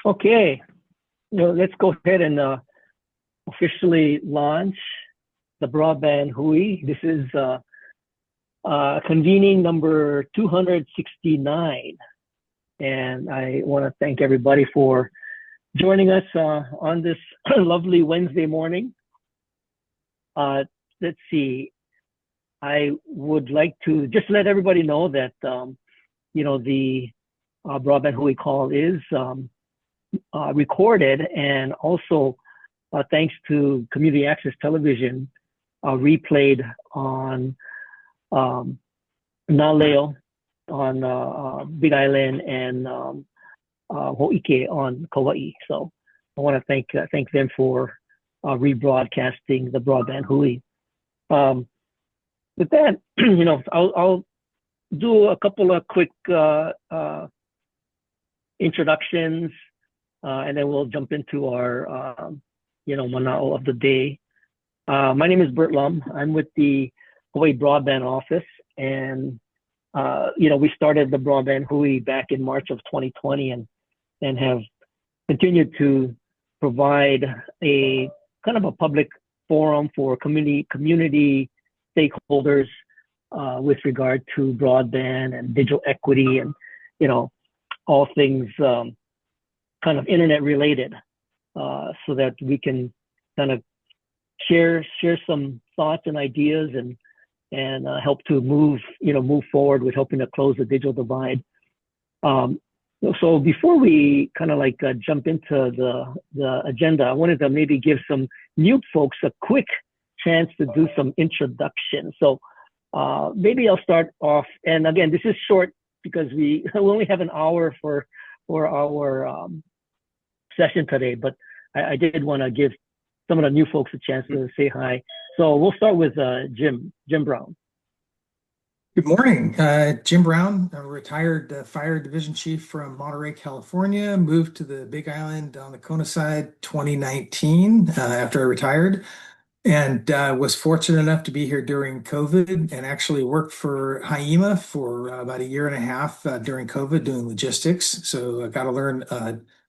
Okay, let's go ahead and officially launch the Broadband Hui. This is convening number 269. And I want to thank everybody for joining us on this lovely Wednesday morning. Let's see. I would like to just let everybody know that, the Broadband Hui call is recorded, and also thanks to Community Access Television, replayed on Naleo, on Big Island, and Ho'ike on Kauai. So I want to thank them for rebroadcasting the Broadband Hui. With that, I'll do a couple of quick introductions, and then we'll jump into our mana'o of the day. My name is Bert Lum. I'm with the Hawaii Broadband Office, and we started the Broadband Hui back in March of 2020, and have continued to provide a kind of a public forum for community stakeholders with regard to broadband and digital equity, and all things kind of internet related, so that we can kind of share some thoughts and ideas, and help to move forward with helping to close the digital divide. So before we kind of jump into the agenda, I wanted to maybe give some new folks a quick chance to do some introduction. So maybe I'll start off, and again, this is short because we only have an hour for our session today, but I did want to give some of the new folks a chance to say hi. So we'll start with Jim Brown. Good morning. Jim Brown, a retired fire division chief from Monterey, California, moved to the Big Island on the Kona side 2019 after I retired, and was fortunate enough to be here during COVID, and actually worked for HIEMA for about a year and a half during COVID doing logistics. So I got to learn,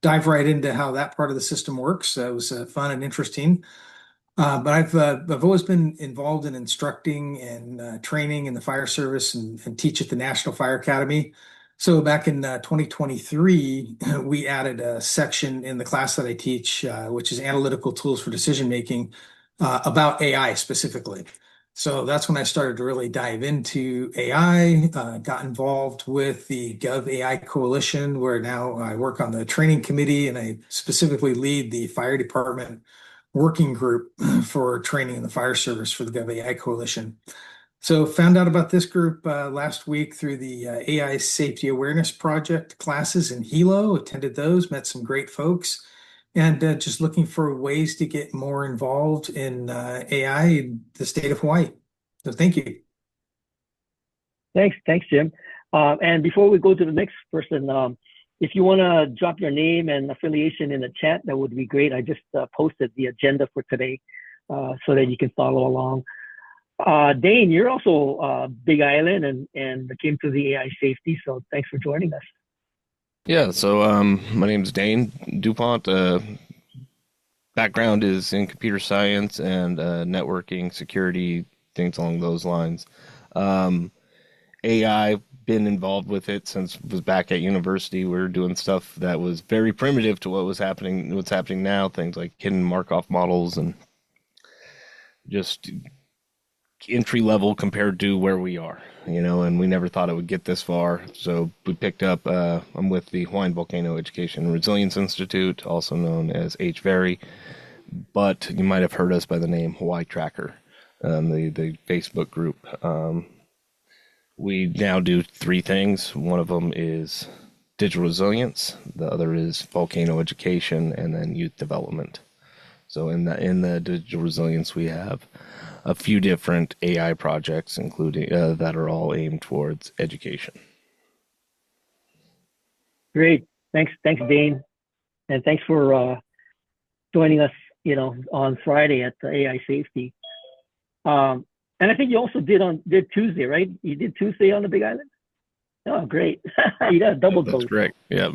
dive right into how that part of the system works. It was fun and interesting. But I've always been involved in instructing and training in the fire service, and teach at the National Fire Academy. So back in 2023, we added a section in the class that I teach, which is analytical tools for decision making, about AI specifically. So that's when I started to really dive into AI, got involved with the Gov AI Coalition, where now I work on the training committee, and I specifically lead the fire department working group for training in the fire service for the Gov AI Coalition. So found out about this group last week through the AI Safety Awareness Project classes in Hilo, attended those, met some great folks, and just looking for ways to get more involved in AI in the state of Hawaii. So thank you. Thanks, Jim. And before we go to the next person, if you want to drop your name and affiliation in the chat, that would be great. I just posted the agenda for today so that you can follow along. Dane, you're also Big Island and came to the AI Safety, so thanks for joining us. Yeah, so my name is Dane DuPont. Background is in computer science and networking, security, things along those lines. AI, been involved with it since I was back at university. We were doing stuff that was very primitive to what's happening now, things like hidden Markov models, and just entry level compared to where we are, and we never thought it would get this far. So we picked up, I'm with the Hawaiian Volcano Education and Resilience Institute, also known as HVERI, but you might have heard us by the name Hawaii Tracker, the Facebook group. We now do three things. One of them is digital resilience, the other is volcano education, and then youth development. So in the digital resilience, we have a few different AI projects, including that are all aimed towards education. Great, thanks, Dane, and thanks for joining us, on Friday at the AI Safety. And I think you also did Tuesday, right? You did Tuesday on the Big Island? Oh, great. You got a double dose. That's correct. Yeah.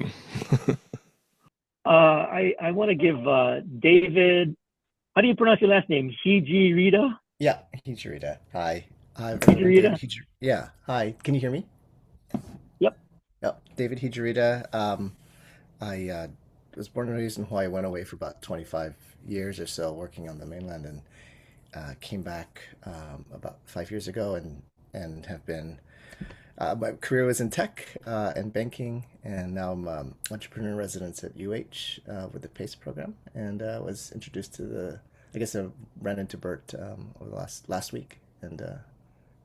I want to give David. How do you pronounce your last name? Hijirita? Yeah, Hijirita. Hi. Hi, everyone. David Hijirita? Hijir. Yeah. Hi. Can you hear me? Yep. Yep. David Hijirita. I was born and raised in Hawaii. Went away for about 25 years or so working on the mainland, and came back about 5 years ago, and have been. My career was in tech and banking, and now I'm entrepreneur in residence at UH with the PACE program, and was introduced to the. I guess I ran into Bert over the last week, and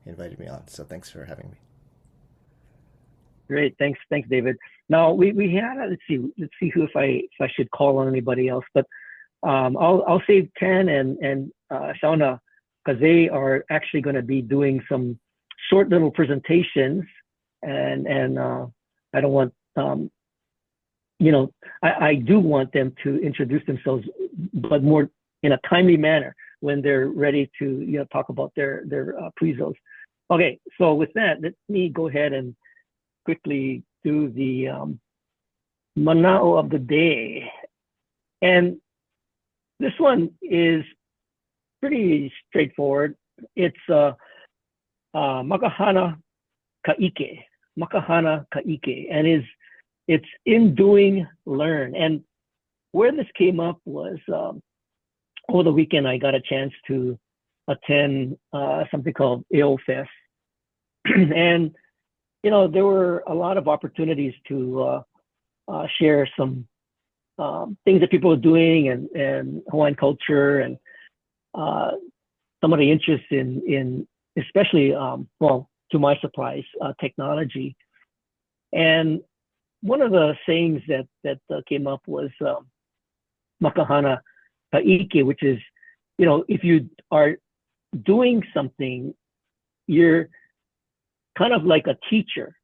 he invited me on. So thanks for having me. Great. Thanks, David. Now we had let's see who if I should call on anybody else, but I'll save Ken and Shauna because they are actually going to be doing some short little presentations, and I don't want I do want them to introduce themselves, but more in a timely manner when they're ready to talk about their prezos. Okay, so with that, let me go ahead and quickly do the manao of the day, and this one is pretty straightforward. It's makahana kaike, makahana kaike, and it's in doing learn. And where this came up was over the weekend I got a chance to attend something called AO Fest, and there were a lot of opportunities to share some things that people are doing and Hawaiian culture and some of the interest in especially well, to my surprise, technology. And one of the sayings that came up was makahana kaike, which is, if you are doing something, you're kind of like a teacher,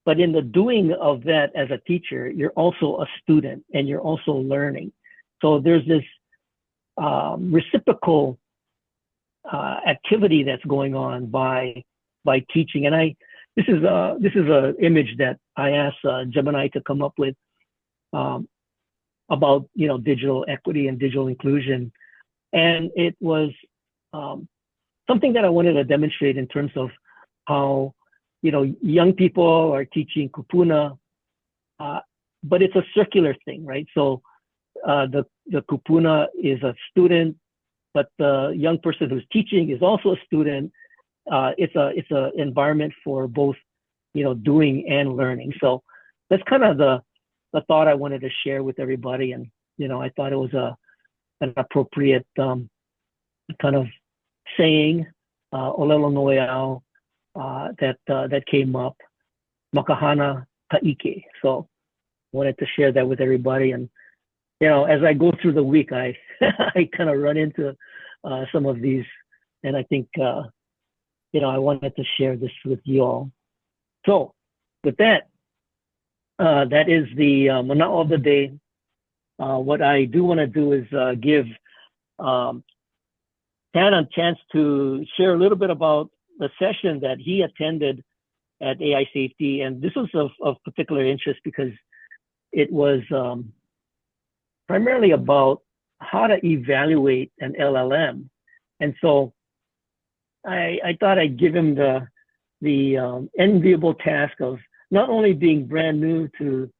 but in the doing of that as a teacher, you're also a student and you're also learning. So there's this reciprocal activity that's going on by teaching. And this is a image that I asked Gemini to come up with about digital equity and digital inclusion, and it was something that I wanted to demonstrate in terms of how young people are teaching kupuna, but it's a circular thing, right? So the kupuna is a student, but the young person who's teaching is also a student. It's a environment for both, doing and learning. So that's kind of the thought I wanted to share with everybody, and I thought it was an appropriate kind of saying, olelo noeau, that came up, makahana kaike. So wanted to share that with everybody, and as I go through the week, I I kind of run into some of these, and I think I wanted to share this with you all. So with that, that is the manao of the day. What I do want to do is give Dan a chance to share a little bit about the session that he attended at AI Safety, and this was of particular interest because it was primarily about how to evaluate an LLM, and so I thought I'd give him the enviable task of not only being brand new to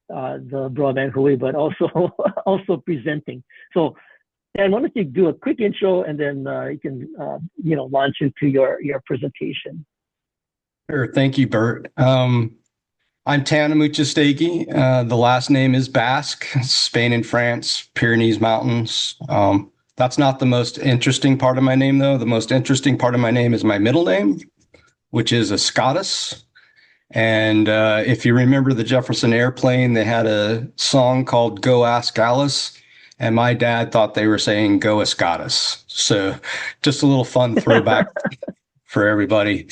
the Broadband Hui, but also presenting. So, Dan, why don't you do a quick intro, and then you can launch into your presentation. Sure. Thank you, Bert. I'm Tanamuchastegi. The last name is Basque, Spain and France, Pyrenees Mountains. That's not the most interesting part of my name, though. The most interesting part of my name is my middle name, which is Escadas. And if you remember the Jefferson Airplane, they had a song called Go Ask Alice. And my dad thought they were saying Go Escadas. So just a little fun throwback for everybody.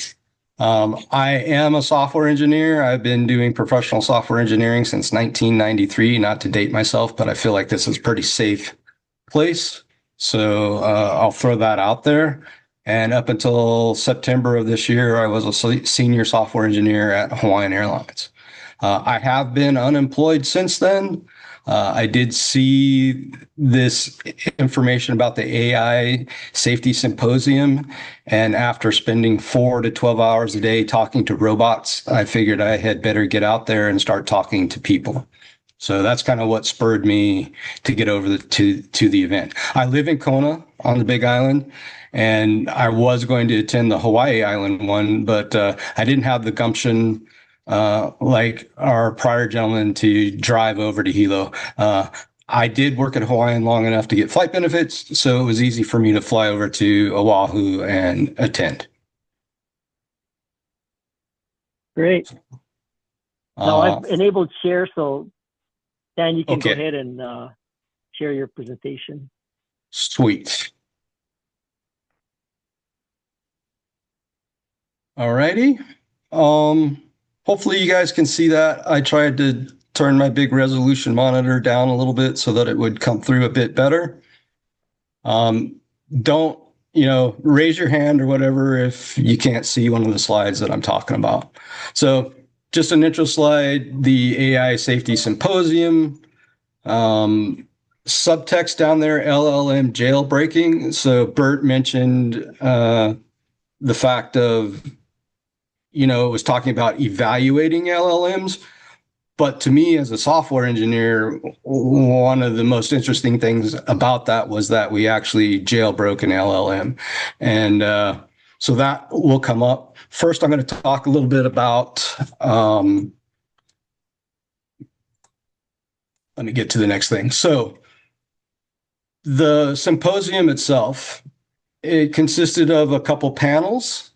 I am a software engineer. I've been doing professional software engineering since 1993, not to date myself, but I feel like this is a pretty safe place. So I'll throw that out there. And up until September of this year, I was a senior software engineer at Hawaiian Airlines. I have been unemployed since then. I did see this information about the AI safety symposium, and after spending 4 to 12 hours a day talking to robots, I figured I had better get out there and start talking to people. So that's kind of what spurred me to get over to the event. I live in Kona on the Big Island, and I was going to attend the Hawaii Island one, but I didn't have the gumption like our prior gentleman to drive over to Hilo. I did work at Hawaiian long enough to get flight benefits, so it was easy for me to fly over to Oahu and attend. Great. Now I've enabled share, so Dan, you can go ahead and share your presentation. Sweet. All righty. Hopefully you guys can see that. I tried to turn my big resolution monitor down a little bit so that it would come through a bit better. Don't, raise your hand or whatever if you can't see one of the slides that I'm talking about. So just an intro slide, the AI Safety Symposium, subtext down there, LLM jailbreaking. So Bert mentioned the fact of, it was talking about evaluating LLMs. But to me, as a software engineer, one of the most interesting things about that was that we actually jailbroke an LLM. And so that will come up. First, I'm going to talk a little bit about, let me get to the next thing. So the symposium itself, it consisted of a couple panels,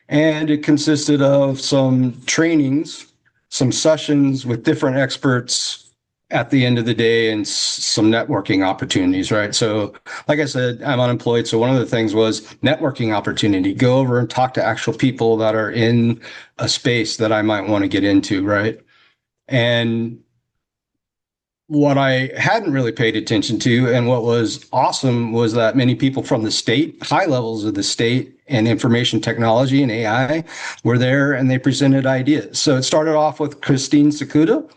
and it consisted of some trainings, some sessions with different experts at the end of the day, and some networking opportunities, right? So like I said, I'm unemployed. So one of the things was networking opportunity, go over and talk to actual people that are in a space that I might want to get into, right? And what I hadn't really paid attention to, and what was awesome, was that many people from the state, high levels of the state and information technology and AI were there, and they presented ideas. So it started off with Christine Sakuda,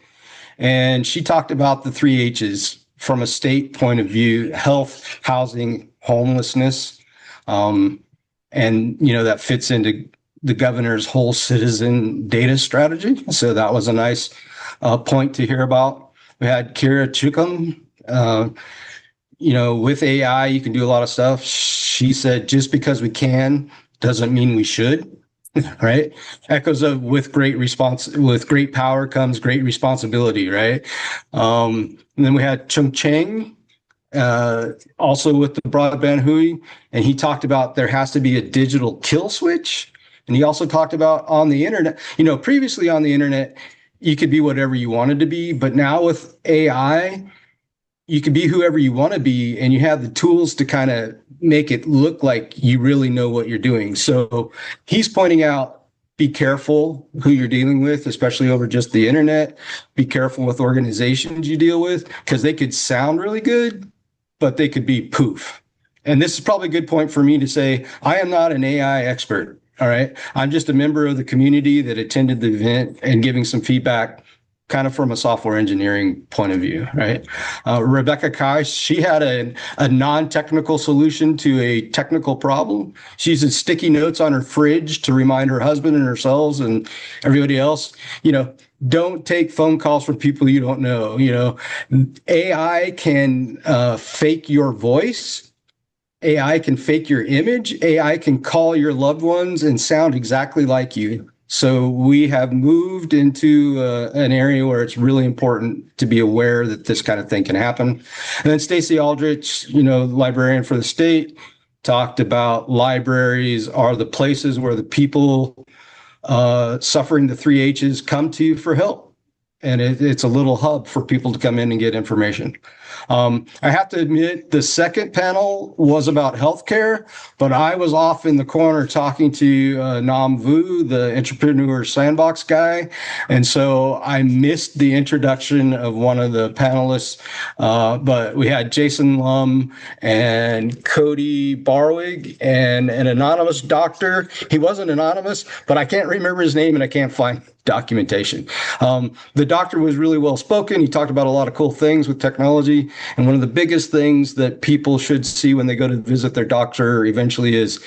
and she talked about the 3 H's from a state point of view: health, housing, homelessness. And, that fits into the governor's whole citizen data strategy. So that was a nice point to hear about. We had Kira Chukum. With AI, you can do a lot of stuff. She said, just because we can doesn't mean we should, right? Echoes of with great power comes great responsibility, right? And then we had Chung Chang, also with the Broadband Hui, and he talked about there has to be a digital kill switch. And he also talked about on the internet, previously on the internet, you could be whatever you wanted to be, but now with AI, you can be whoever you want to be, and you have the tools to kind of make it look like you really know what you're doing. So he's pointing out, be careful who you're dealing with, especially over just the internet. Be careful with organizations you deal with, because they could sound really good, but they could be poof. And this is probably a good point for me to say, I am not an AI expert. All right. I'm just a member of the community that attended the event and giving some feedback kind of from a software engineering point of view, right? Rebecca Kai, she had a non-technical solution to a technical problem. She uses sticky notes on her fridge to remind her husband and herself and everybody else, don't take phone calls from people you don't know. AI can fake your voice. AI can fake your image. AI can call your loved ones and sound exactly like you. So we have moved into an area where it's really important to be aware that this kind of thing can happen. And then Stacy Aldrich, librarian for the state, talked about libraries are the places where the people suffering the 3 H's come to for help. And it's a little hub for people to come in and get information. I have to admit, the second panel was about healthcare, but I was off in the corner talking to Nam Vu, the entrepreneur sandbox guy. And so I missed the introduction of one of the panelists. But we had Jason Lum and Cody Barwig and an anonymous doctor. He wasn't anonymous, but I can't remember his name and I can't find documentation. The doctor was really well spoken. He talked about a lot of cool things with technology. And one of the biggest things that people should see when they go to visit their doctor eventually is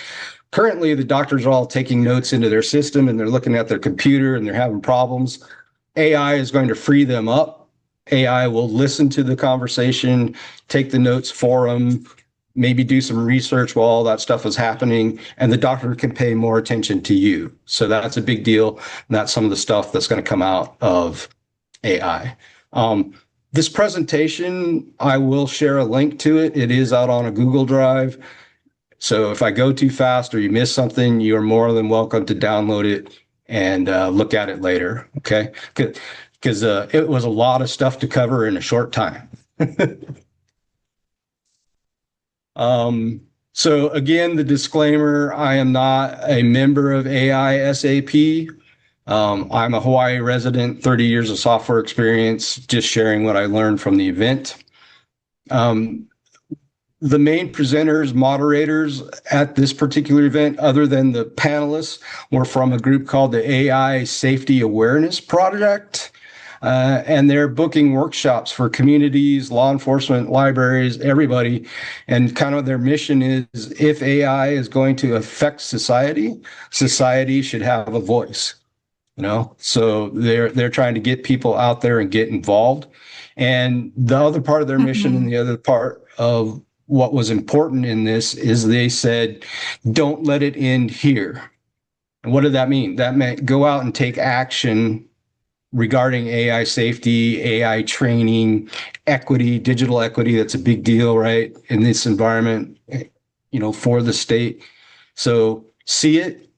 currently the doctors are all taking notes into their system and they're looking at their computer and they're having problems. AI is going to free them up. AI will listen to the conversation, take the notes for them, maybe do some research while all that stuff is happening, and the doctor can pay more attention to you. So that's a big deal. And that's some of the stuff that's going to come out of AI. This presentation, I will share a link to it. It is out on a Google Drive. So if I go too fast or you miss something, you're more than welcome to download it and look at it later, okay? Because it was a lot of stuff to cover in a short time. So again, the disclaimer, I am not a member of AI SAP. I'm a Hawaii resident, 30 years of software experience, just sharing what I learned from the event. The main presenters, moderators at this particular event, other than the panelists, were from a group called the AI Safety Awareness Project. And they're booking workshops for communities, law enforcement, libraries, everybody. And kind of their mission is if AI is going to affect society, society should have a voice. So they're trying to get people out there and get involved. And the other part of their mission and the other part of what was important in this is they said, don't let it end here. And what did that mean? That meant go out and take action regarding AI safety, AI training, equity, digital equity. That's a big deal, right? In this environment, for the state. So see it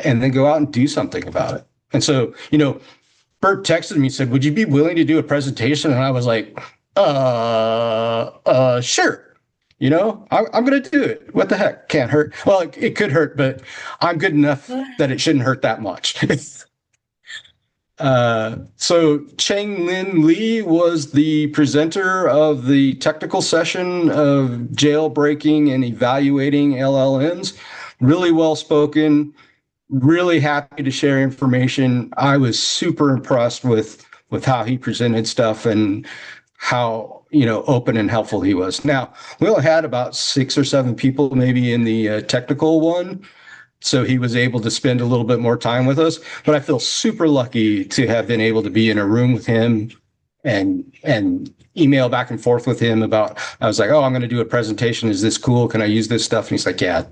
and then go out and do something about it. And so, Bert texted me, said, would you be willing to do a presentation? And I was like, sure. I'm going to do it. What the heck? Can't hurt. Well, it could hurt, but I'm good enough that it shouldn't hurt that much. So Cheng Lin Lee was the presenter of the technical session of jailbreaking and evaluating LLMs. Really well spoken, really happy to share information. I was super impressed with how he presented stuff and how open and helpful he was. Now, we only had about 6 or 7 people maybe in the technical one. So he was able to spend a little bit more time with us, but I feel super lucky to have been able to be in a room with him and email back and forth with him about, I was like, oh, I'm going to do a presentation. Is this cool? Can I use this stuff? And he's like, yeah,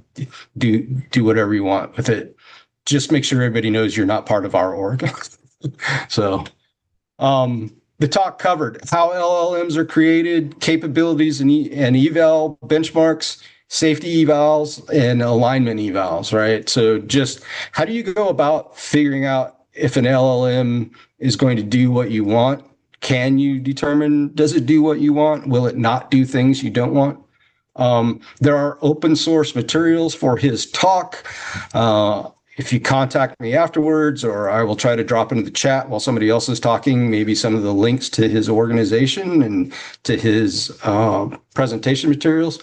do whatever you want with it. Just make sure everybody knows you're not part of our org. So, the talk covered how LLMs are created, capabilities and eval benchmarks, safety evals, and alignment evals, right? So just how do you go about figuring out if an LLM is going to do what you want? Can you determine, does it do what you want? Will it not do things you don't want? There are open source materials for his talk. If you contact me afterwards, or I will try to drop into the chat while somebody else is talking, maybe some of the links to his organization and to his presentation materials.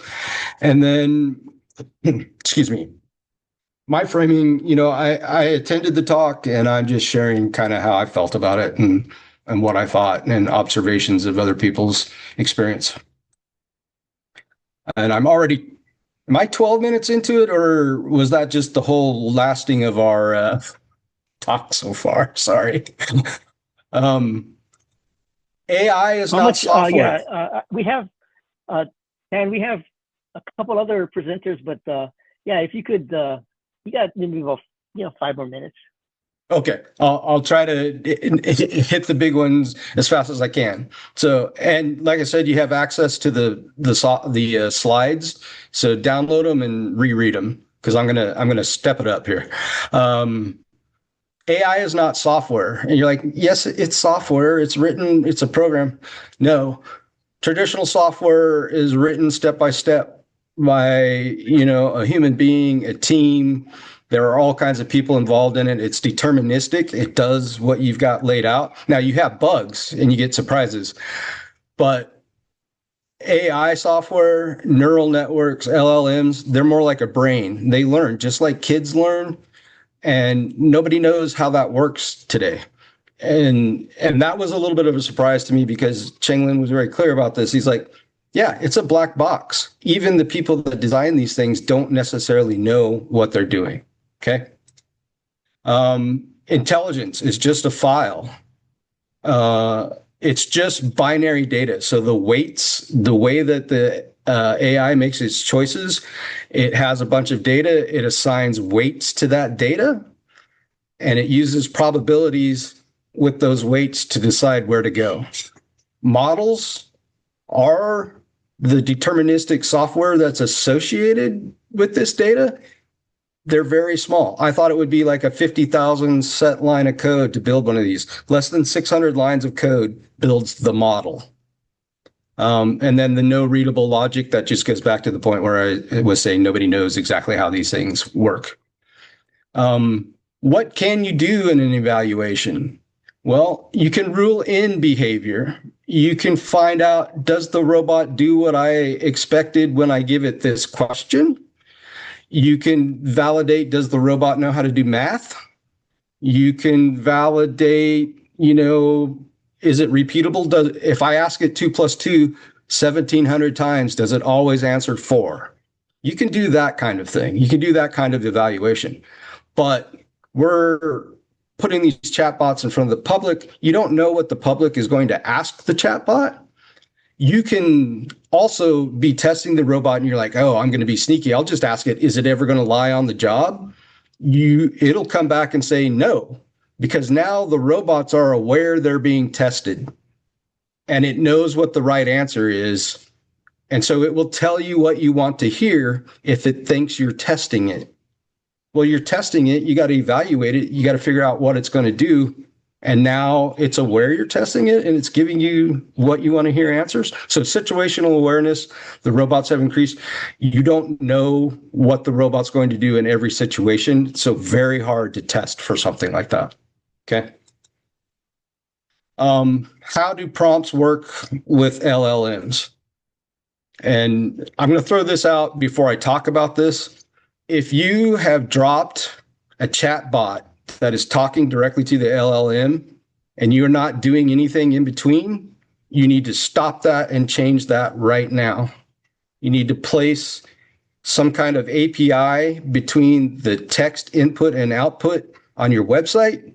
And then, excuse me, my framing, I attended the talk and I'm just sharing kind of how I felt about it and what I thought and observations of other people's experience. And am I 12 minutes into it, or was that just the whole lasting of our talk so far? Sorry. AI is not software. We have, and we have a couple other presenters, but if you could, you got maybe about 5 more minutes. Okay, I'll try to hit the big ones as fast as I can. So, and like I said, you have access to the slides. So download them and reread them because I'm gonna step it up here. AI is not software, and you're like, yes, it's software. It's written. It's a program. No, traditional software is written step by step by a human being, a team. There are all kinds of people involved in it. It's deterministic. It does what you've got laid out. Now you have bugs and you get surprises, but AI software, neural networks, LLMs, they're more like a brain. They learn just like kids learn, and nobody knows how that works today. And that was a little bit of a surprise to me because Chenglin was very clear about this. He's like, yeah, it's a black box. Even the people that design these things don't necessarily know what they're doing. Okay. Intelligence is just a file. It's just binary data. So the weights, the way that the AI makes its choices, it has a bunch of data. It assigns weights to that data, and it uses probabilities with those weights to decide where to go. Models are the deterministic software that's associated with this data. They're very small. I thought it would be like a 50,000 set line of code to build one of these. Less than 600 lines of code builds the model. And then the no readable logic, that just goes back to the point where I was saying nobody knows exactly how these things work. What can you do in an evaluation? Well, you can rule in behavior. You can find out, does the robot do what I expected when I give it this question? You can validate, does the robot know how to do math? You can validate, is it repeatable? If I ask it 2 + 2 1,700 times, does it always answer 4? You can do that kind of thing. You can do that kind of evaluation. But we're putting these chatbots in front of the public. You don't know what the public is going to ask the chatbot. You can also be testing the robot and you're like, oh, I'm going to be sneaky. I'll just ask it, is it ever going to lie on the job? It'll come back and say no, because now the robots are aware they're being tested and it knows what the right answer is. And so it will tell you what you want to hear if it thinks you're testing it. Well, you're testing it. You got to evaluate it. You got to figure out what it's going to do. And now it's aware you're testing it and it's giving you what you want to hear answers. So situational awareness, the robots have increased. You don't know what the robot's going to do in every situation. So very hard to test for something like that. Okay. How do prompts work with LLMs? And I'm going to throw this out before I talk about this. If you have dropped a chat bot that is talking directly to the LLM and you're not doing anything in between, you need to stop that and change that right now. You need to place some kind of API between the text input and output on your website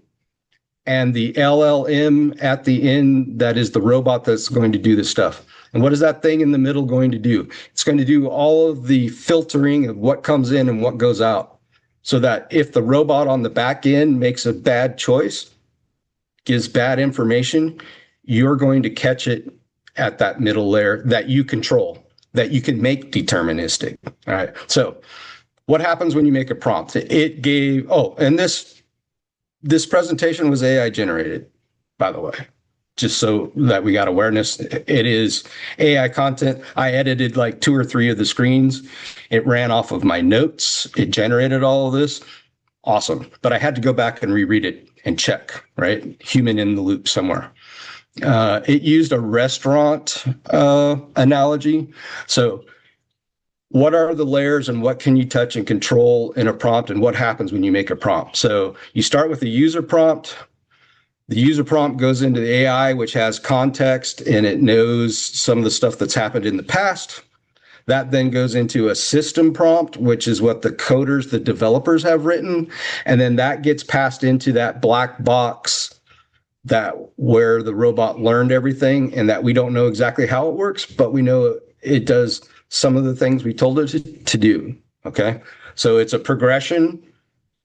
and the LLM at the end, that is the robot that's going to do this stuff. And what is that thing in the middle going to do? It's going to do all of the filtering of what comes in and what goes out, so that if the robot on the back end makes a bad choice, gives bad information, you're going to catch it at that middle layer that you control, that you can make deterministic. All right. So what happens when you make a prompt? It gave, and this presentation was AI generated, by the way, just so that we got awareness. It is AI content. I edited like 2 or 3 of the screens. It ran off of my notes. It generated all of this. Awesome. But I had to go back and reread it and check, right? Human in the loop somewhere. It used a restaurant analogy. So what are the layers and what can you touch and control in a prompt, and what happens when you make a prompt? So you start with a user prompt. The user prompt goes into the AI, which has context and it knows some of the stuff that's happened in the past. That then goes into a system prompt, which is what the coders, the developers have written. And then that gets passed into that black box where the robot learned everything, and that we don't know exactly how it works, but we know it does some of the things we told it to do. Okay. So it's a progression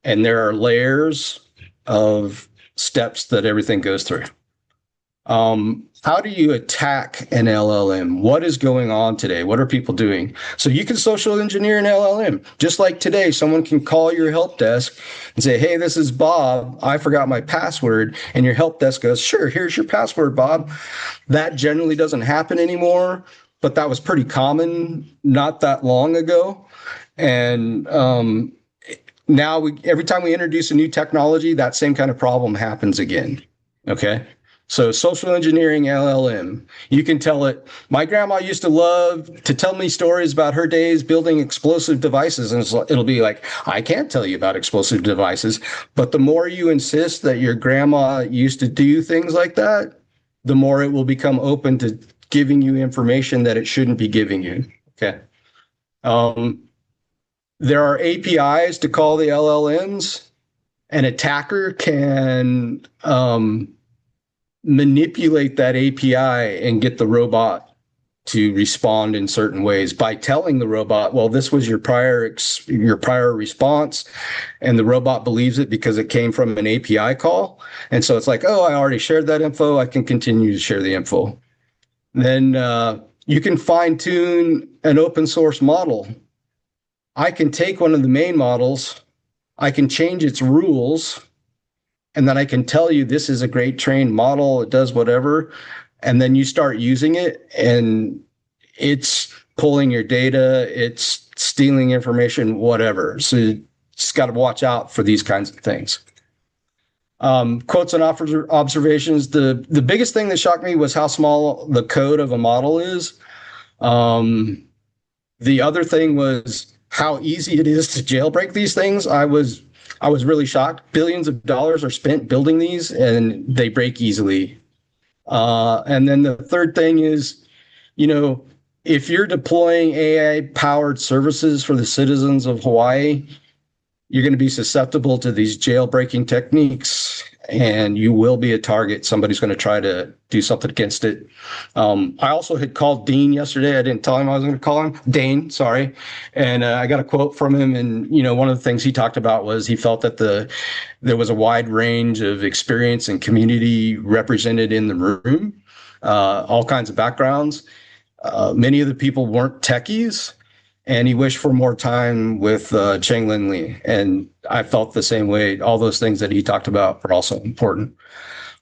and there are layers of steps that everything goes through. How do you attack an LLM? What is going on today? What are people doing? So you can social engineer an LLM. Just like today, someone can call your help desk and say, hey, this is Bob. I forgot my password. And your help desk goes, sure, here's your password, Bob. That generally doesn't happen anymore, but that was pretty common not that long ago. And now every time we introduce a new technology, that same kind of problem happens again. Okay. So social engineering LLM, you can tell it, my grandma used to love to tell me stories about her days building explosive devices. And it'll be like, I can't tell you about explosive devices. But the more you insist that your grandma used to do things like that, the more it will become open to giving you information that it shouldn't be giving you. Okay. There are APIs to call the LLMs. An attacker can manipulate that API and get the robot to respond in certain ways by telling the robot, well, this was your prior response, and the robot believes it because it came from an API call. And so it's like, oh, I already shared that info. I can continue to share the info. Then you can fine tune an open source model. I can take one of the main models, I can change its rules, and then I can tell you this is a great trained model, it does whatever, and then you start using it and it's pulling your data, it's stealing information, whatever. So you just got to watch out for these kinds of things. Quotes and observations. The biggest thing that shocked me was how small the code of a model is. The other thing was how easy it is to jailbreak these things. I was really shocked. Billions of dollars are spent building these, and they break easily. And then the third thing is, if you're deploying AI-powered services for the citizens of Hawaii, you're going to be susceptible to these jailbreaking techniques, and you will be a target. Somebody's going to try to do something against it. I also had called Dean yesterday. I didn't tell him I was going to call him. Dane, sorry. And I got a quote from him. And, one of the things he talked about was he felt that there was a wide range of experience and community represented in the room, all kinds of backgrounds. Many of the people weren't techies. And he wished for more time with Cheng Lin Lee. And I felt the same way. All those things that he talked about are also important.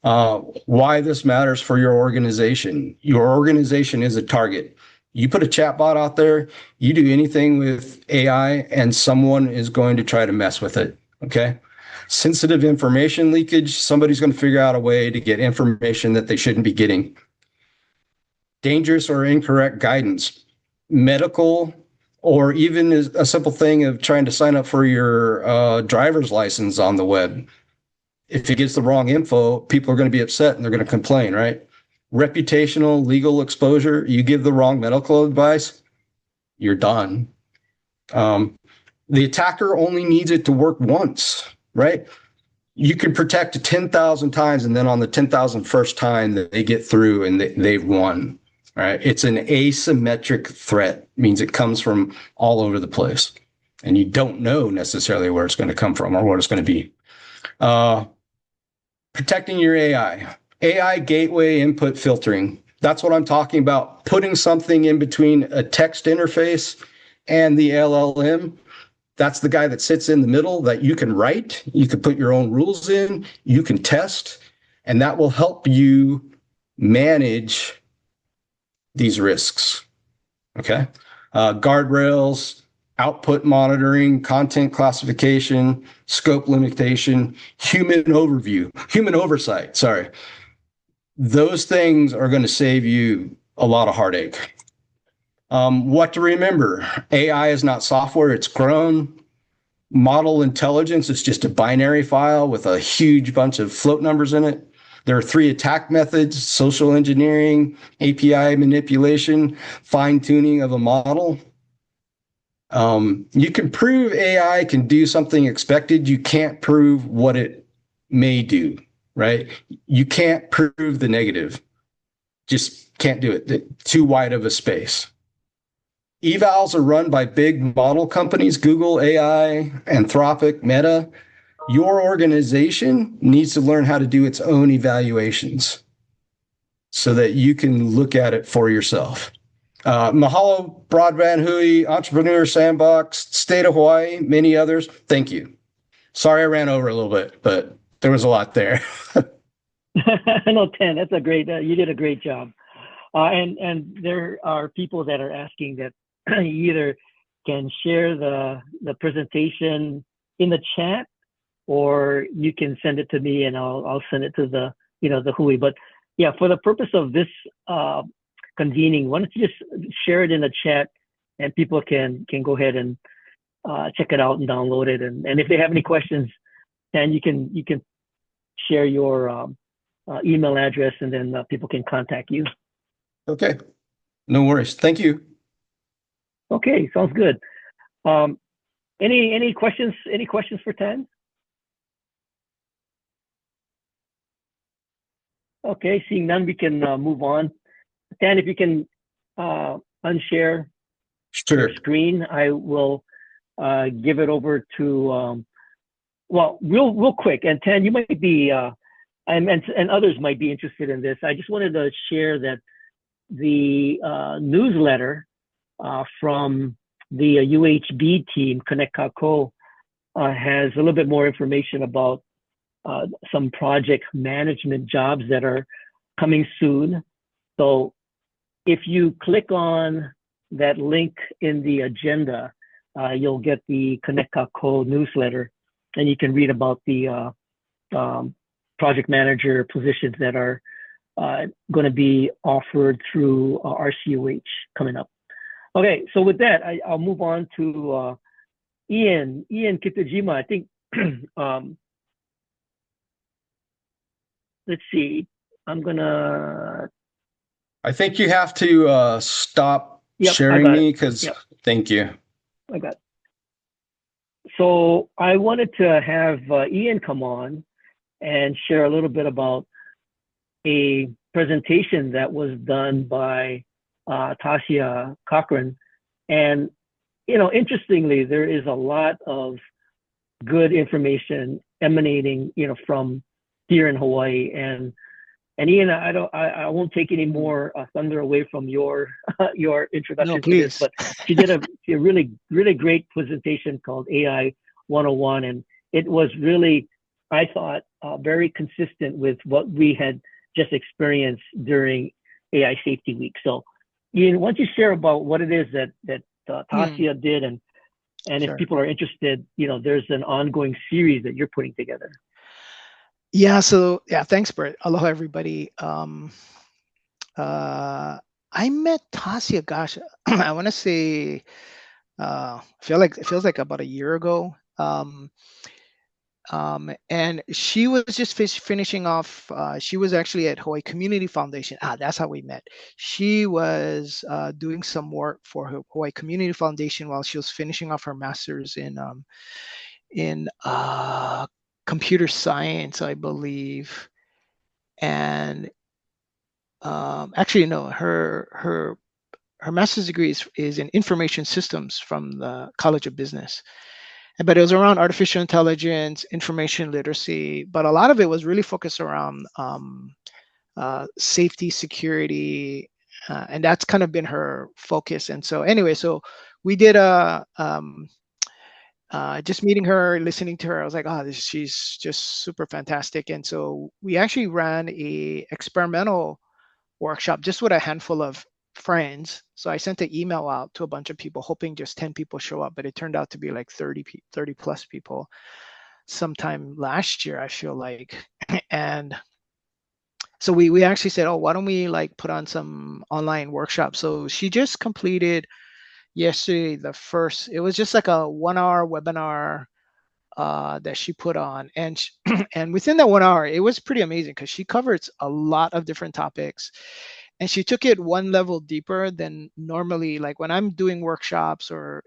Why this matters for your organization. Your organization is a target. You put a chatbot out there, you do anything with AI, and someone is going to try to mess with it. Okay? Sensitive information leakage, somebody's going to figure out a way to get information that they shouldn't be getting. Dangerous or incorrect guidance. Medical, or even a simple thing of trying to sign up for your driver's license on the web. If it gets the wrong info, people are going to be upset and they're going to complain, right? Reputational, legal exposure. You give the wrong medical advice, you're done. The attacker only needs it to work once, right? You can protect 10,000 times, and then on the 10,001st time that they get through and they've won. Right? It's an asymmetric threat. It means it comes from all over the place, and you don't know necessarily where it's going to come from or what it's going to be. Protecting your AI. AI gateway input filtering. That's what I'm talking about. Putting something in between a text interface and the LLM. That's the guy that sits in the middle that you can write. You can put your own rules in. You can test, and that will help you manage these risks. Okay. Guardrails, output monitoring, content classification, scope limitation, human oversight. Sorry. Those things are going to save you a lot of heartache. What to remember. AI is not software. It's grown. Model intelligence is just a binary file with a huge bunch of float numbers in it. There are 3 attack methods: social engineering, API manipulation, fine-tuning of a model. You can prove AI can do something expected. You can't prove what it may do, right? You can't prove the negative. Just can't do it. Too wide of a space. Evals are run by big model companies, Google, AI, Anthropic, Meta. Your organization needs to learn how to do its own evaluations so that you can look at it for yourself. Mahalo, Broadband Hui, Entrepreneur Sandbox, State of Hawaii, many others. Thank you. Sorry I ran over a little bit, but there was a lot there. No, Tan, that's a great, you did a great job. And there are people that are asking that you either can share the presentation in the chat, or you can send it to me and I'll send it to the the Hui. But yeah, for the purpose of this convening, why don't you just share it in the chat, and people can go ahead and check it out and download it. And if they have any questions, then you can share your email address, and then people can contact you. Okay, no worries. Thank you. Okay, sounds good. Any questions? Any questions for Tan? Okay, seeing none, we can move on. Tan, if you can unshare Sure. your screen, I will give it over to. Well, real quick, and Tan, you might be, and others might be interested in this. I just wanted to share that the newsletter from the UHB team, Connect Kako, has a little bit more information about some project management jobs that are coming soon. So if you click on that link in the agenda, you'll get the Connect Kako newsletter, and you can read about the project manager positions that are going to be offered through RCOH coming up. Okay, so with that, I'll move on to Ian Kitajima. I think, let's see, I think you have to stop sharing me, because thank you. I got it. So I wanted to have Ian come on and share a little bit about a presentation that was done by Tasia Cochran. And, interestingly, there is a lot of good information emanating, from here in Hawaii. And Ian, I won't take any more thunder away from your introduction to this, but she did a really, really great presentation called AI 101. And it was really, I thought, very consistent with what we had just experienced during AI Safety Week. So Ian, why don't you share about what it is that Tasia did, and if people are interested, there's an ongoing series that you're putting together. Yeah. So thanks, Bert. Aloha, everybody. I met Tasia. Gosh, I want to say, it feels like about a year ago. And she was just finishing off. She was actually at Hawaii Community Foundation. That's how we met. She was doing some work for her Hawaii Community Foundation while she was finishing off her master's in computer science, I believe. And actually, no, her master's degree is in information systems from the College of Business. But it was around artificial intelligence, information literacy, but a lot of it was really focused around safety, security, and that's kind of been her focus. And so anyway, so we did just meeting her, listening to her, I was like, she's just super fantastic. And so we actually ran a experimental workshop just with a handful of friends. So I sent an email out to a bunch of people hoping just 10 people show up, but it turned out to be like 30 plus people sometime last year, I feel like. And so we actually said, why don't we put on some online workshops? So she just completed yesterday it was just like a 1 hour webinar that she put on, and and within that 1 hour, it was pretty amazing because she covers a lot of different topics. And she took it one level deeper than normally, like when I'm doing workshops, or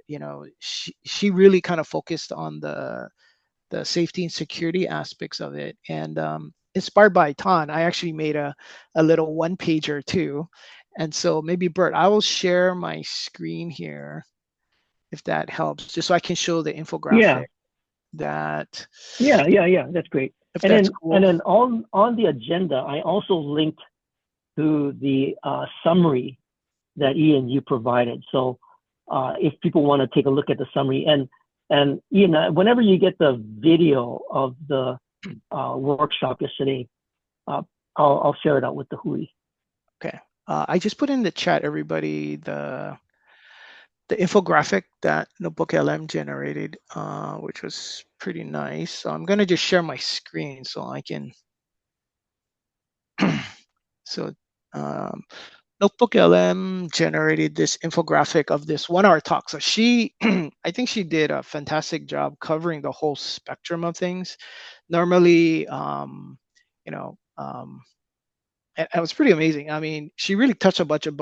she really kind of focused on the safety and security aspects of it. And inspired by Tan, I actually made a little one pager too. And so maybe Bert, I will share my screen here if that helps, just so I can show the infographic. Yeah, that's great. Cool. And then on the agenda, I also linked to the summary that Ian, you provided. So if people want to take a look at the summary, and Ian, whenever you get the video of the workshop yesterday, I'll share it out with the Hui. Okay. I just put in the chat, everybody, the infographic that Notebook LM generated, which was pretty nice. So I'm going to just share my screen so I can So Notebook LM generated this infographic of this 1-hour talk. So she, I think she did a fantastic job covering the whole spectrum of things. Normally, you know, it was pretty amazing. I mean, she really touched a bunch of,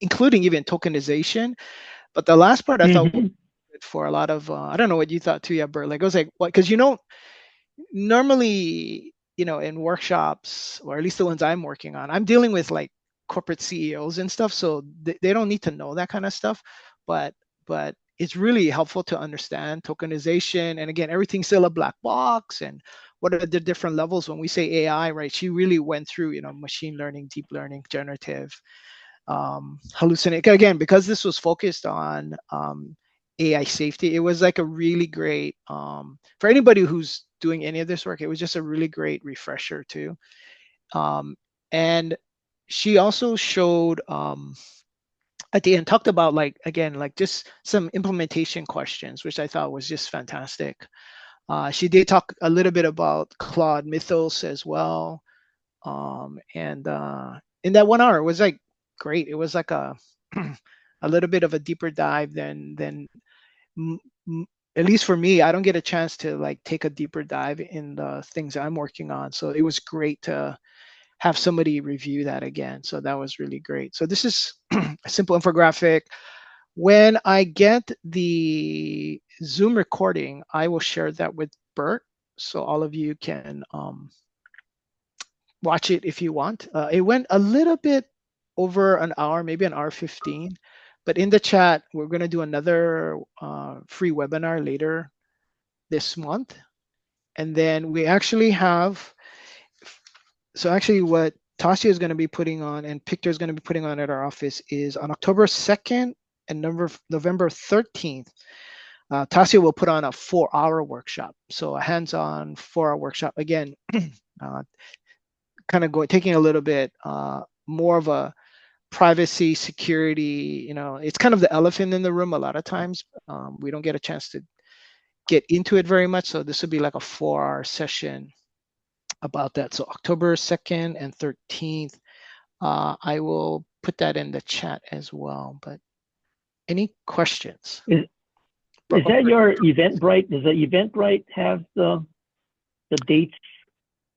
including even tokenization. But the last part I thought was good for a lot of, I don't know what you thought too, yeah, Bert. Like, I was like, what? Because normally, in workshops, or at least the ones I'm working on, I'm dealing with like corporate CEOs and stuff, so they don't need to know that kind of stuff. But it's really helpful to understand tokenization, and again, everything's still a black box, and what are the different levels when we say AI, right? She really went through, machine learning, deep learning, generative, hallucinate. Again, because this was focused on AI safety, it was like a really great, for anybody who's doing any of this work, it was just a really great refresher too. And she also showed at the end, talked about just some implementation questions, which I thought was just fantastic. She did talk a little bit about Claude Mythos as well. And in that 1 hour, it was like great. It was like a little bit of a deeper dive than at least for me. I don't get a chance to like take a deeper dive in the things I'm working on. So it was great to have somebody review that again. So that was really great. So this is a simple infographic. When I get the Zoom recording, I will share that with Bert, so all of you can watch it if you want. It went a little bit over an hour, maybe an hour 15, but in the chat, we're going to do another free webinar later this month. And then we actually have, so actually what Tasia is going to be putting on and Pictor is going to be putting on at our office is on October 2nd and November 13th. Tasia will put on a 4-hour workshop. So a hands-on 4-hour workshop. Again, kind of taking a little bit more of a privacy, security, it's kind of the elephant in the room a lot of times. We don't get a chance to get into it very much. So this would be like a 4-hour session about that. So October 2nd and 13th, I will put that in the chat as well. But any questions? Is that your Eventbrite? Does the Eventbrite have the dates?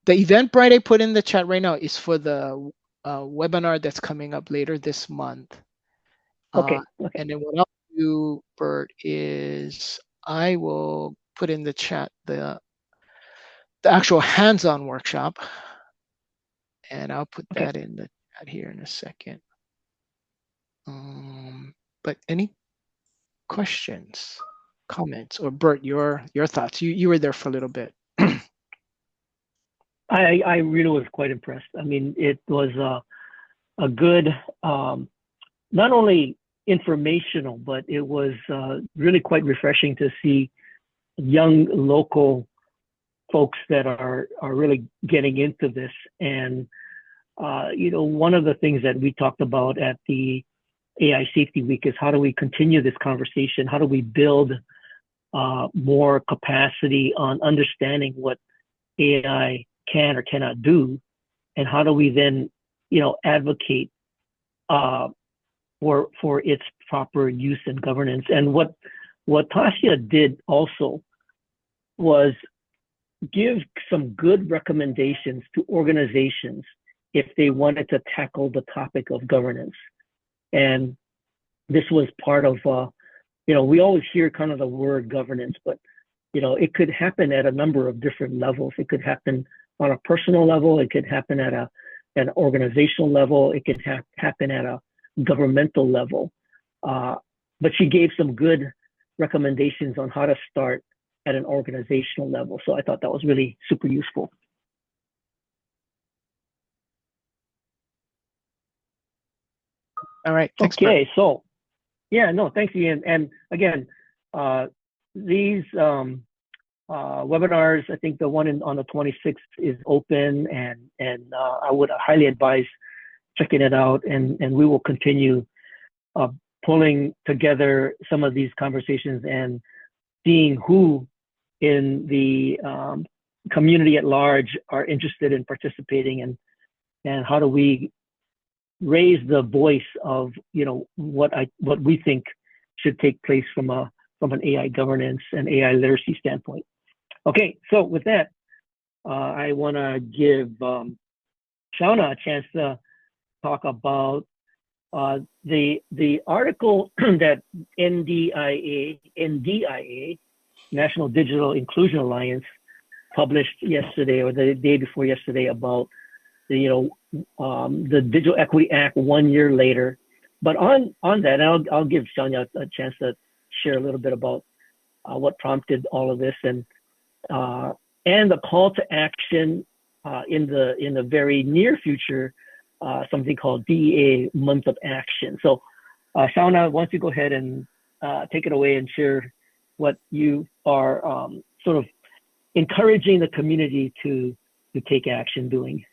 The Eventbrite I put in the chat right now is for the webinar that's coming up later this month. Okay. And then what I'll do, Bert, is I will put in the chat the actual hands-on workshop, and I'll put that in the chat here in a second. But any questions, comments, or Bert, your thoughts? You were there for a little bit. I really was quite impressed. I mean, it was a good, not only informational, but it was really quite refreshing to see young local folks that are really getting into this. And one of the things that we talked about at the AI Safety Week is how do we continue this conversation? How do we build more capacity on understanding what AI can or cannot do, and how do we then, advocate for its proper use and governance? And what Tasia did also was give some good recommendations to organizations if they wanted to tackle the topic of governance. And this was part of, we always hear kind of the word governance, but it could happen at a number of different levels. It could happen on a personal level. It could happen at an organizational level. It could happen at a governmental level. But she gave some good recommendations on how to start at an organizational level. So I thought that was really super useful. All right. Thanks, okay. Bert. So, yeah, no, thanks, Ian. And again, these webinars, I think the one on the 26th is open, and I would highly advise checking it out. And we will continue pulling together some of these conversations and seeing who in the community at large are interested in participating. And and how do we raise the voice of what we think should take place from an AI governance and AI literacy standpoint. Okay, so with that, I want to give Shauna a chance to talk about the article that NDIA, National Digital Inclusion Alliance, published yesterday or the day before yesterday about the Digital Equity Act 1 year later. But on that, and I'll give Shauna a chance to share a little bit about what prompted all of this and the call to action in the very near future, something called DEA Month of Action. So, Shauna, why don't you go ahead and take it away and share what you are sort of encouraging the community to take action doing.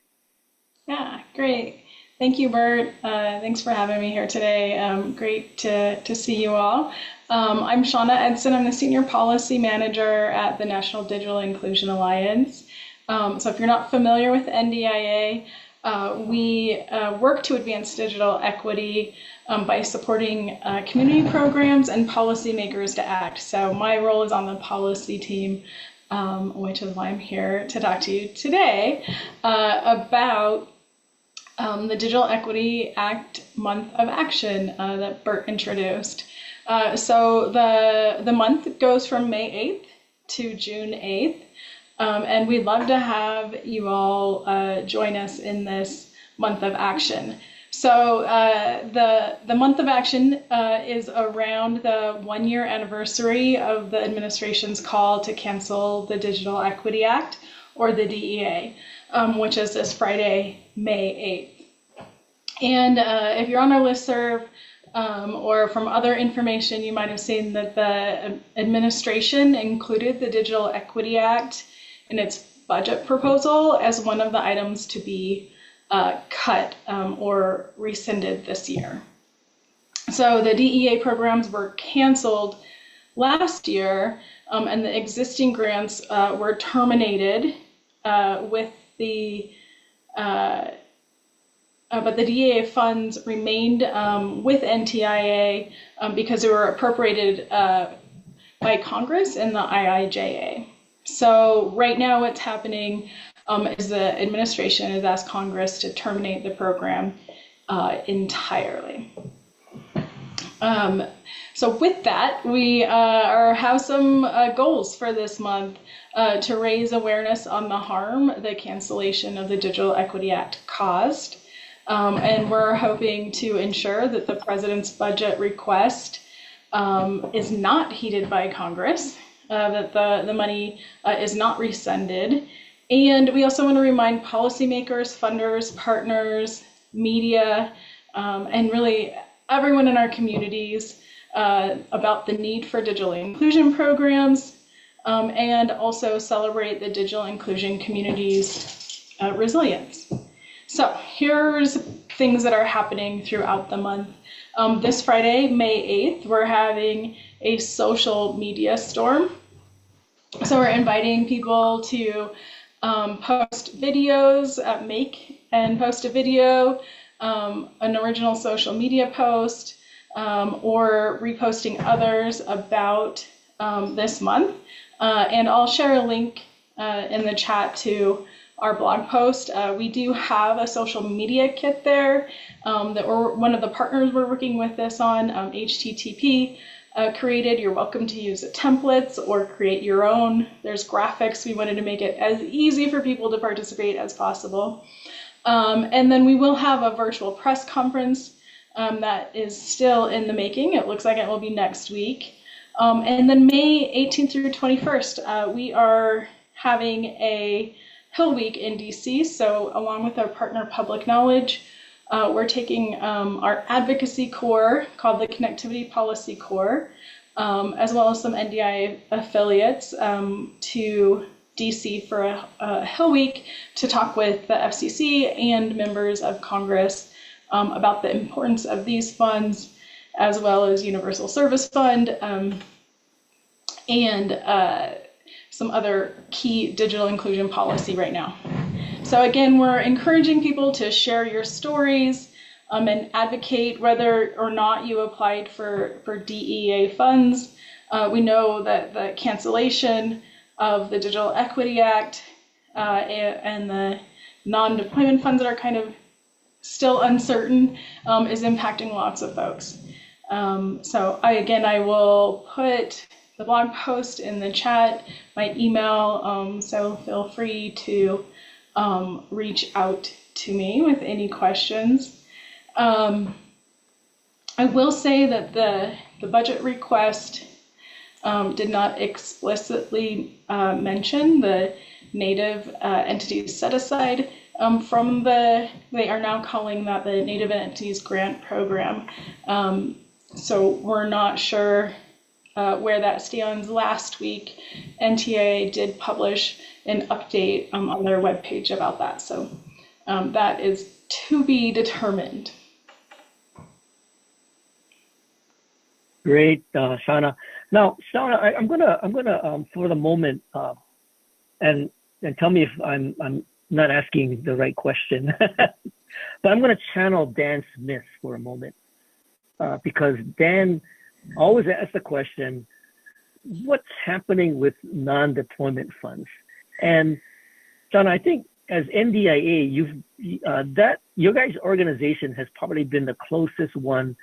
Yeah, great. Thank you, Bert. Thanks for having me here today. Great to see you all. I'm Shauna Edson. I'm the Senior Policy Manager at the National Digital Inclusion Alliance. So if you're not familiar with NDIA, we work to advance digital equity by supporting community programs and policymakers to act. So my role is on the policy team, which is why I'm here to talk to you today about the Digital Equity Act Month of Action that Bert introduced. So the month goes from May 8th to June 8th. And we'd love to have you all join us in this month of action. So the month of action is around the 1 year anniversary of the administration's call to cancel the Digital Equity Act, or the DEA, which is this Friday, May 8th. And if you're on our listserv or from other information, you might have seen that the administration included the Digital Equity Act in its budget proposal as one of the items to be cut or rescinded this year. So the DEA programs were canceled last year, and the existing grants were terminated with the but the DEA funds remained with NTIA because they were appropriated by Congress in the IIJA. So right now what's happening is the administration has asked Congress to terminate the program entirely. So with that, we have some goals for this month to raise awareness on the harm the cancellation of the Digital Equity Act caused. And we're hoping to ensure that the president's budget request is not heeded by Congress, that the money is not rescinded. And we also want to remind policymakers, funders, partners, media, and really everyone in our communities about the need for digital inclusion programs, and also celebrate the digital inclusion community's resilience. So here's things that are happening throughout the month. This Friday, May 8th, we're having a social media storm. So we're inviting people to post videos, make and post a video, an original social media post, or reposting others about this month. And I'll share a link in the chat to our blog post. We do have a social media kit there that one of the partners we're working with this on, HTTP created. You're welcome to use the templates or create your own. There's graphics. We wanted to make it as easy for people to participate as possible. And then we will have a virtual press conference that is still in the making. It looks like it will be next week. And then May 18th through 21st, we are having a Hill Week in DC. So along with our partner Public Knowledge, we're taking our advocacy core called the Connectivity Policy Core, as well as some NDIA affiliates to DC for a Hill Week to talk with the FCC and members of Congress about the importance of these funds, as well as Universal Service Fund and some other key digital inclusion policy right now. So again, we're encouraging people to share your stories and advocate whether or not you applied for DEA funds. We know that the cancellation of the Digital Equity Act and the non-deployment funds that are kind of still uncertain is impacting lots of folks. So I will put the blog post in the chat, my email, so feel free to reach out to me with any questions. I will say that the budget request did not explicitly mention the Native entities set aside from they are now calling that the Native Entities Grant Program. So we're not sure where that stands. Last week, NDIA did publish an update on their webpage about that. So that is to be determined. Great, Shauna. Now, Shauna, I'm gonna for the moment, and tell me if I'm not asking the right question, but I'm gonna channel Dan Smith for a moment, because Dan always asks the question, what's happening with non-deployment funds? And Shauna, I think as NDIA, your guys' organization has probably been the closest one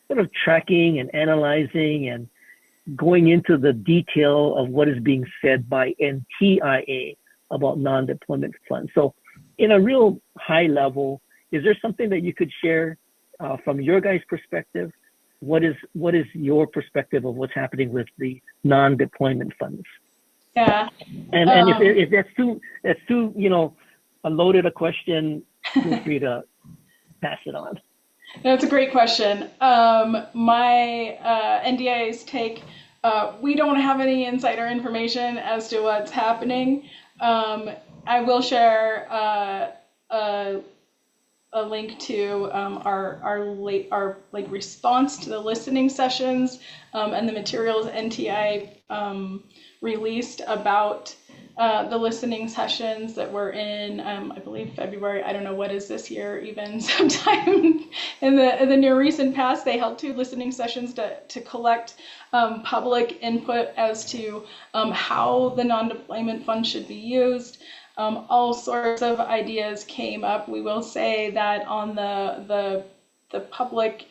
sort of tracking and analyzing and going into the detail of what is being said by NDIA about non-deployment funds. So in a real high level, is there something that you could share from your guys' perspective? What is your perspective of what's happening with the non-deployment funds? Yeah. And if that's too a loaded a question, feel free to pass it on. That's a great question. My NDIA's take, we don't have any insider information as to what's happening. I will share a link to our response to the listening sessions and the materials NTI released about the listening sessions that were in, I believe, February. I don't know what is this year, even sometime in the near recent past. They held 2 listening sessions to collect public input as to how the non-deployment fund should be used. All sorts of ideas came up. We will say that on the public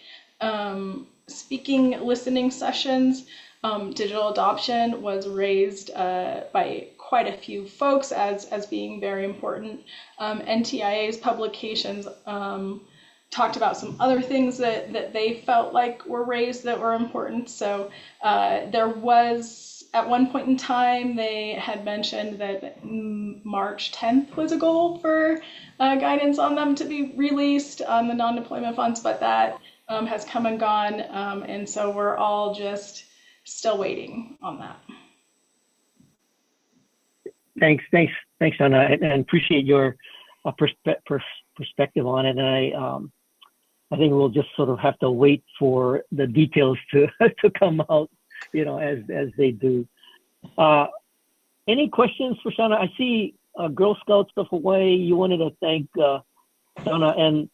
speaking listening sessions, digital adoption was raised by quite a few folks as being very important. NTIA's publications talked about some other things that they felt like were raised that were important. So there was, at one point in time, they had mentioned that March 10th was a goal for guidance on them to be released on the non-deployment funds, but that has come and gone. And so we're all just still waiting on that. Thanks, Shauna, and appreciate your perspective on it. And I think we'll just sort of have to wait for the details to come out, as they do. Any questions for Shauna? I see Girl Scouts of Hawaii. You wanted to thank Shauna, and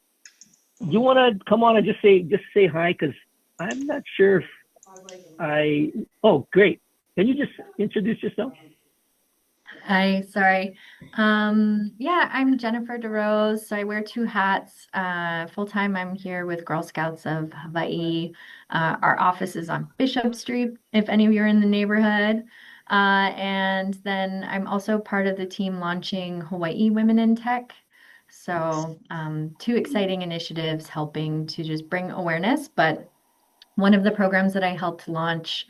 you want to come on and just say hi, because I'm not sure if Oh, great. Can you just introduce yourself? Hi, sorry. Yeah, I'm Jennifer DeRose. So I wear 2 hats. Full-time, I'm here with Girl Scouts of Hawaii. Our office is on Bishop Street, if any of you are in the neighborhood. And then I'm also part of the team launching Hawaii Women in Tech. So 2 exciting initiatives helping to just bring awareness. But one of the programs that I helped launch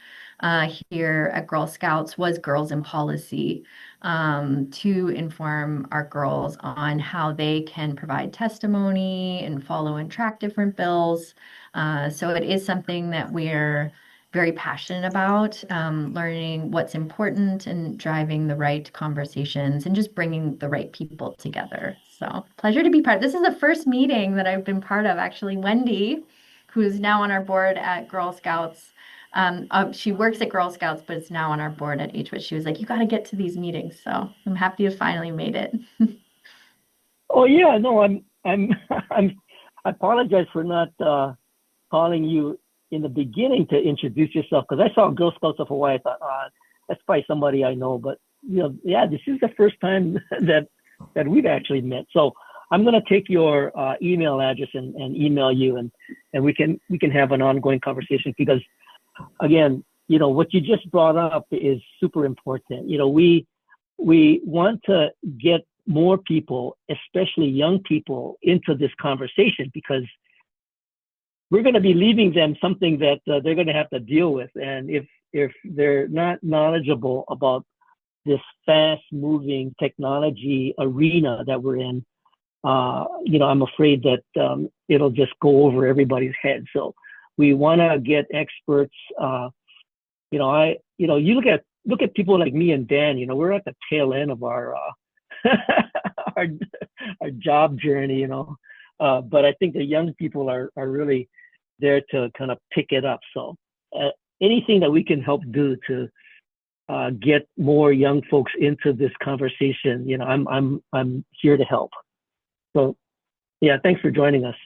here at Girl Scouts was Girls in Policy, to inform our girls on how they can provide testimony and follow and track different bills. So it is something that we're very passionate about, learning what's important and driving the right conversations and just bringing the right people together. So pleasure to be part. This is the first meeting that I've been part of. Actually, Wendy, who's now on our board at Girl Scouts, she works at Girl Scouts, but is now on our board at HWIT. She was like, you got to get to these meetings. So I'm happy to finally made it. Oh yeah, no, I apologize for not calling you in the beginning to introduce yourself because I saw Girl Scouts of Hawaii. I thought, that's probably somebody I know, but yeah, this is the first time that we've actually met. So I'm gonna take your email address and email you, and we can have an ongoing conversation because again, what you just brought up is super important. We want to get more people, especially young people, into this conversation because we're going to be leaving them something that they're going to have to deal with. And if they're not knowledgeable about this fast moving technology arena that we're in, I'm afraid that it'll just go over everybody's head. So we want to get experts. You look at people like me and Dan. We're at the tail end of our our, our job journey. But I think the young people are really there to kind of pick it up. So anything that we can help do to get more young folks into this conversation, I'm here to help. So yeah, thanks for joining us.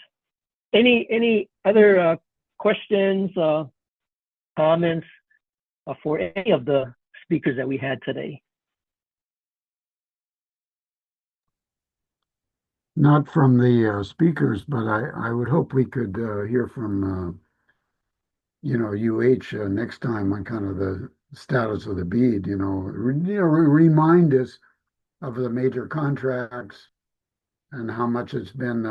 Any other questions, comments for any of the speakers that we had today? Not from the speakers, but I would hope we could hear from UH next time on kind of the status of the bead. Remind us of the major contracts and how much it's been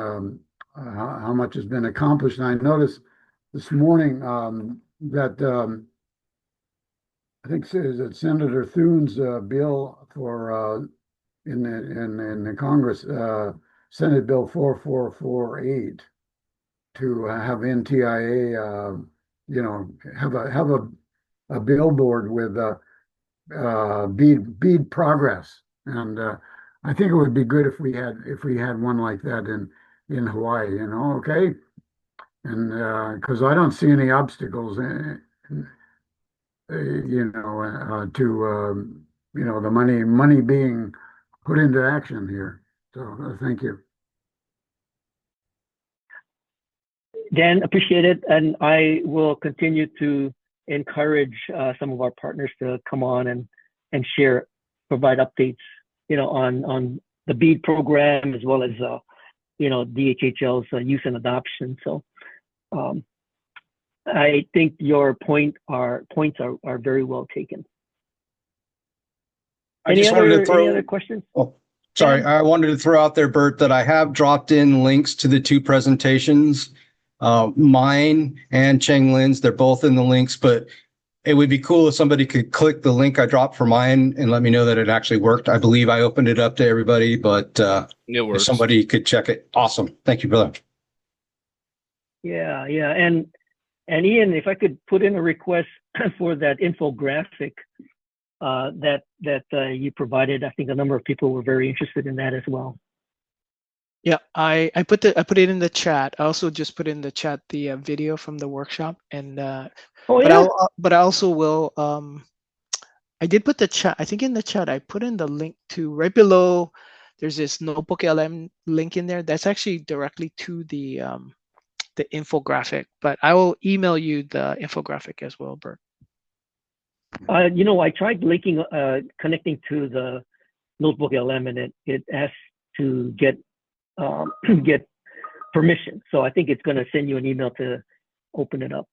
how much has been accomplished. And I noticed this morning that I think that Senator Thune's bill for in the Congress, Senate Bill 4448, to have NTIA, have a billboard with bead progress, and I think it would be good if we had one like that in Hawaii. Okay, and because I don't see any obstacles, to the money being put into action here. So thank you. Dan, appreciate it. And I will continue to encourage some of our partners to come on and share, provide updates, on the BEAD program as well as, DHHL's use and adoption. So I think your points are very well taken. Any other questions? Oh, sorry, I wanted to throw out there, Bert, that I have dropped in links to the two presentations, mine and Cheng Lin's. They're both in the links, but it would be cool if somebody could click the link I dropped for mine and let me know that it actually worked. I believe I opened it up to everybody, but if somebody could check it, awesome. Thank you, brother. Yeah, and Ian, if I could put in a request for that infographic that you provided, I think a number of people were very interested in that as well. Yeah, I put it in the chat. I also just put in the chat the video from the workshop, and but I also will. I did put the chat. I think in the chat I put in the link to right below. There's this Notebook LM link in there. That's actually directly to the infographic. But I will email you the infographic as well, Bert. I tried connecting to the Notebook LM, and it asked to get permission. So I think it's going to send you an email to open it up.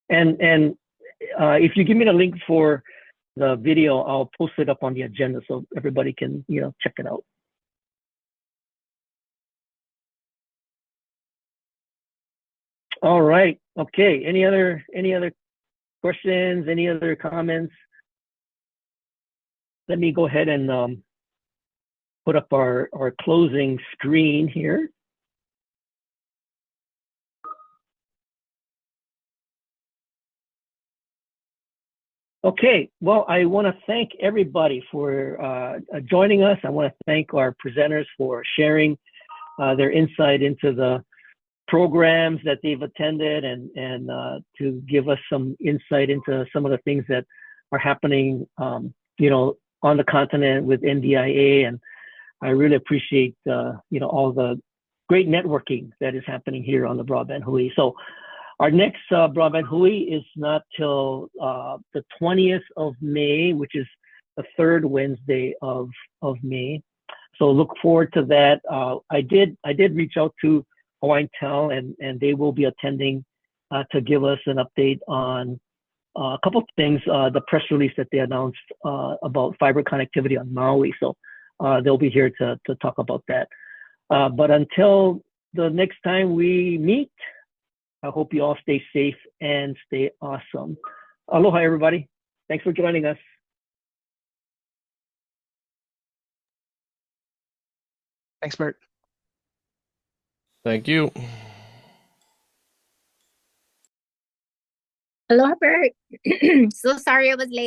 And if you give me the link for the video, I'll post it up on the agenda so everybody can check it out. All right. Okay. Any other questions? Any other comments? Let me go ahead and put up our closing screen here. Okay, well, I want to thank everybody for joining us. I want to thank our presenters for sharing their insight into the programs that they've attended and to give us some insight into some of the things that are happening, on the continent with NDIA. And I really appreciate all the great networking that is happening here on the Broadband Hui. So our next Broadband Hui is not till the 20th of May, which is the third Wednesday of May. So look forward to that. I did reach out to Hawaiian Tel, and they will be attending to give us an update on a couple of things. The press release that they announced about fiber connectivity on Maui. So they'll be here to talk about that. But until the next time we meet, I hope you all stay safe and stay awesome. Aloha, everybody. Thanks for joining us. Thanks, Bert. Thank you. Aloha, Bert. So sorry I was late.